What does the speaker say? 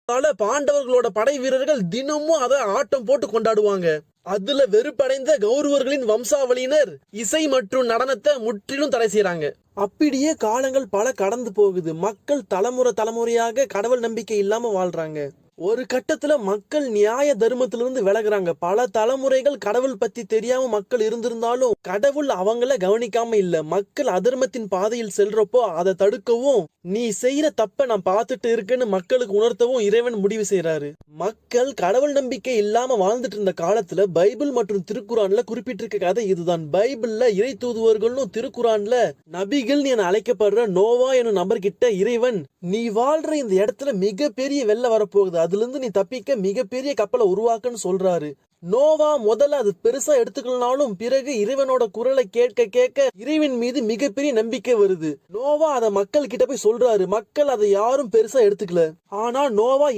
அதனால பாண்டவர்களோட படை வீரர்கள் தினமும் அதை ஆட்டம் போட்டு கொண்டாடுவாங்க. அதுல வெறுப்படைந்த கௌரவர்களின் வம்சாவளியினர் இசை மற்றும் நடனத்தை முற்றிலும் தடை செய்யறாங்க. அப்படியே காலங்கள் பல கடந்து போகுது. மக்கள் தலைமுறையாக கடவுள் நம்பிக்கை இல்லாம வாழ்றாங்க. ஒரு கட்டத்துல மக்கள் நியாய தர்மத்திலிருந்து விலகுறாங்க. பல தலைமுறைகள் கடவுள் பத்தி தெரியாம மக்கள் இருந்திருந்தாலும் கடவுள் அவங்கள கவனிக்காம இல்ல. மக்கள் அதர்மத்தின் பாதையில் செல்றப்போ அதை தடுக்கவும், நீ செய்யற தப்ப நான் பார்த்துட்டு இருக்கேன்னு மக்களுக்கு உணர்த்தவும் இறைவன் முடிவு செய்யறாரு. மக்கள் கடவுள் நம்பிக்கை இல்லாம வாழ்ந்துட்டு இருந்த காலத்துல பைபிள் மற்றும் திருக்குறான்ல குறிப்பிட்டிருக்க கதை இதுதான். பைபிள்ல இறை தூதுவர்களும் திருக்குறான்ல நபிகள் என அழைக்கப்படுற நோவா எனும் நபர்கிட்ட இறைவன், நீ வாழ்ற இந்த இடத்துல மிகப்பெரிய வெள்ளம் வரப்போகுது, அதுல இருந்து நீ தப்பிக்க மிகப்பெரிய கப்பலை உருவாக்குன்னு சொல்றாரு. நோவா முதல்ல அது பெருசா எடுத்துக்கலனாலும் பிறகு இறைவனோட குரலை கேட்க கேட்க இறைவன் மீது மிகப்பெரிய நம்பிக்கை வருது. நோவா அதை மக்கள் கிட்ட போய் சொல்றாரு. மக்கள் அதை யாரும் பெருசா எடுத்துக்கல. ஆனா நோவா